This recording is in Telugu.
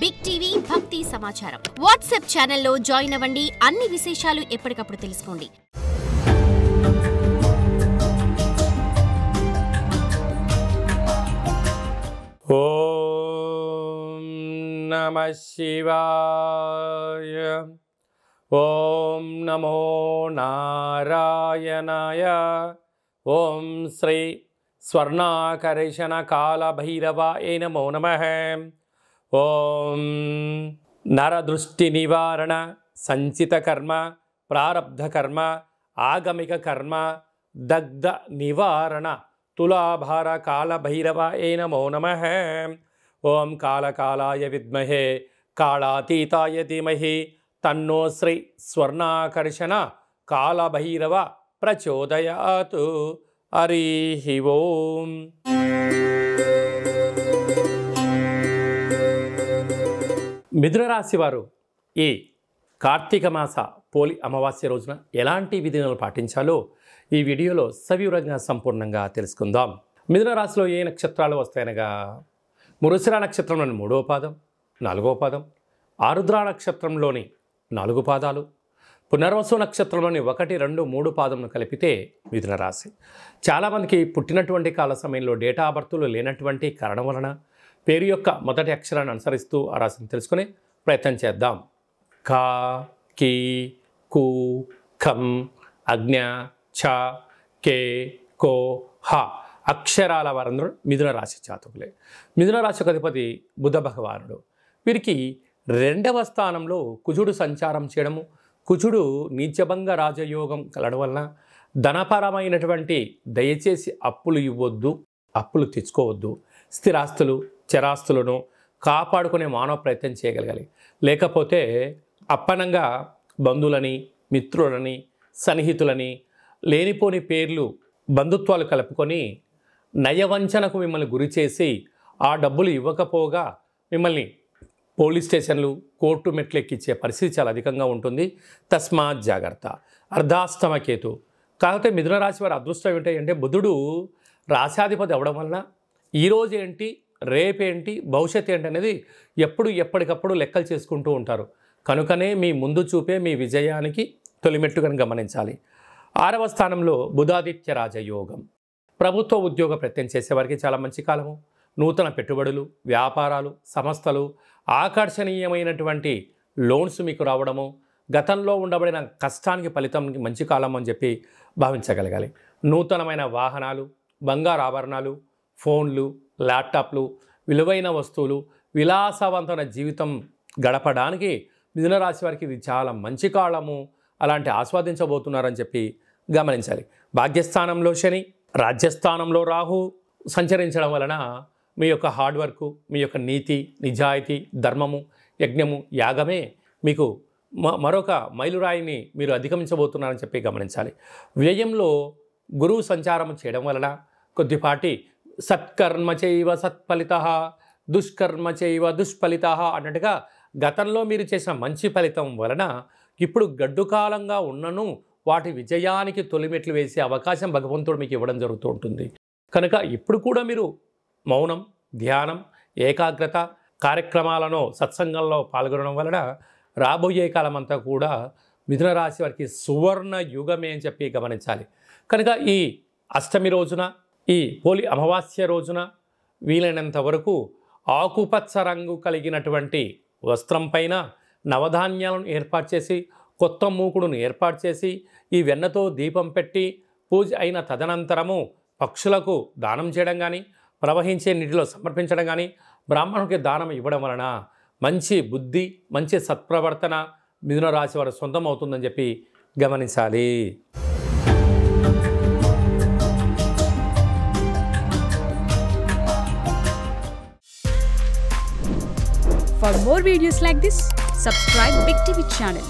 బిగ్ టీవీ భక్తి సమాచారం వాట్సాప్ ఛానల్లో జాయిన్ అవ్వండి. అన్ని విశేషాలు ఎప్పటికప్పుడు తెలుసుకోండి. ఓం నమః శివాయ. ఓం నమో నారాయణాయ. ఓం శ్రీ స్వర్ణాకర్షణ కాల భైరవాయ నమో నమః. ఓం నరదృష్టి నివారణ సంచిత కర్మ ప్రారబ్ధ కర్మ ఆగమిక కర్మ దగ్ధ నివారణ తులాభార కాల భైరవాయ నమో నమః. ఓం కాళకాలాయ విద్మహే కాళాతీతాయ ధీమహి తన్నో శ్రీ స్వర్ణాకర్షణ కాళభైరవ ప్రచోదయాతు. హరి ఓం. మిథున రాశి వారు ఈ కార్తీక మాస పోలి అమావాస్య రోజున ఎలాంటి విధులను పాటించాలో ఈ వీడియోలో సవివరంగా సంపూర్ణంగా తెలుసుకుందాం. మిథున రాశిలో ఏ నక్షత్రాలు వస్తాయనగా మృగశిర నక్షత్రంలోని 3వ పాదం, 4వ పాదం, ఆరుద్ర నక్షత్రంలోని 4 పాదాలు, పునర్వసు నక్షత్రంలోని 1, 2, 3 పాదమును కలిపితే మిథున రాశి. చాలామందికి పుట్టినటువంటి కాల సమయంలో డేటా ఆఫ్ బర్త్లు లేనటువంటి కారణం వలన పేరు యొక్క మొదటి అక్షరాన్ని అనుసరిస్తూ ఆ రాశిని తెలుసుకునే ప్రయత్నం చేద్దాం. కా, కీ, కు, ఖం, అజ్ఞ, ఛ, కే, కో, హ అక్షరాల వారందరూ మిథున రాశి జాతకులే. మిథున రాశికి అధిపతి బుధ భగవానుడు. వీరికి 2వ స్థానంలో కుజుడు సంచారం చేయడము, కుజుడు నీచభంగ రాజయోగం కలడం వలన ధనపరమైనటువంటి దయచేసి అప్పులు ఇవ్వద్దు, అప్పులు తెచ్చుకోవద్దు, స్థిరాస్తులు చరాస్తులను కాపాడుకునే మానవ ప్రయత్నం చేయగలగాలి. లేకపోతే అప్పనంగా బంధువులని మిత్రులని సన్నిహితులని లేనిపోని పేర్లు బంధుత్వాలు కలుపుకొని నయవంచనకు మిమ్మల్ని గురి చేసి ఆ డబ్బులు ఇవ్వకపోగా మిమ్మల్ని పోలీస్ స్టేషన్లు కోర్టు మెట్లు ఎక్కించే పరిస్థితి చాలా అధికంగా ఉంటుంది. తస్మాత్ జాగ్రత్త. అర్ధాష్టమ కేతు. కాకపోతే మిథున రాశి వారి అదృష్టం ఏంటంటే బుధుడు రాశాధిపతి అవ్వడం వలన ఈరోజు ఏంటి, రేపేంటి, భవిష్యత్తు ఏంటి అనేది ఎప్పటికప్పుడు లెక్కలు చేసుకుంటూ ఉంటారు. కనుకనే మీ ముందు చూపే మీ విజయానికి తొలిమెట్టుగా గమనించాలి. 6వ స్థానంలో బుధాదిత్య రాజయోగం. ప్రభుత్వ ఉద్యోగ ప్రయత్నం చేసేవారికి చాలా మంచి కాలము. నూతన పెట్టుబడులు, వ్యాపారాలు, సంస్థలు, ఆకర్షణీయమైనటువంటి లోన్స్ మీకు రావడము, గతంలో ఉండబడిన కష్టానికి ఫలితానికి మంచి కాలం అని చెప్పి భావించగలగాలి. నూతనమైన వాహనాలు, బంగారు ఆభరణాలు, ఫోన్లు, ల్యాప్టాప్లు, విలువైన వస్తువులు, విలాసవంతమైన జీవితం గడపడానికి మిథున రాశి వారికి ఇది చాలా మంచి కాలము. అలాంటి ఆస్వాదించబోతున్నారని చెప్పి గమనించాలి. భాగ్యస్థానంలో శని, రాజ్యస్థానంలో రాహు సంచరించడం వలన మీ యొక్క హార్డ్ వర్క్, మీ యొక్క నీతి, నిజాయితీ, ధర్మము, యజ్ఞము, యాగమే మీకు మరొక మైలురాయిని మీరు అధిగమించబోతున్నారని చెప్పి గమనించాలి. వ్యయంలో గురువు సంచారం చేయడం వలన కొద్దిపాటి సత్కర్మ చైవ సత్ఫలితః దుష్కర్మ చైవ దుష్ఫలితః అన్నట్టుగా గతంలో మీరు చేసిన మంచి ఫలితం వలన ఇప్పుడు గడ్డుకాలంగా ఉన్నను వాటి విజయానికి తొలిమెట్లు వేసే అవకాశం భగవంతుడు మీకు ఇవ్వడం జరుగుతూ ఉంటుంది. కనుక ఇప్పుడు కూడా మీరు మౌనం, ధ్యానం, ఏకాగ్రత కార్యక్రమాలను సత్సంగంలో పాల్గొనడం వలన రాబోయే కాలం అంతా కూడా మిథున రాశి వారికి సువర్ణ యుగమే అని చెప్పి గమనించాలి. కనుక ఈ అష్టమి రోజున, ఈ పోలి అమావాస్య రోజున వీలైనంత వరకు ఆకుపచ్చ రంగు కలిగినటువంటి వస్త్రం పైన నవధాన్యాలను ఏర్పాటు చేసి, కొత్త మూకుడును ఏర్పాటు చేసి, ఈ వెన్నతో దీపం పెట్టి పూజ అయిన తదనంతరము పక్షులకు దానం చేయడం కానీ, ప్రవహించే నీటిలో సమర్పించడం కానీ, బ్రాహ్మణుడికి దానం ఇవ్వడం వలన మంచి బుద్ధి, మంచి సత్ప్రవర్తన మిథున రాశి వారు సొంతం అవుతుందని చెప్పి గమనించాలి. For more videos like this, subscribe Big TV channel.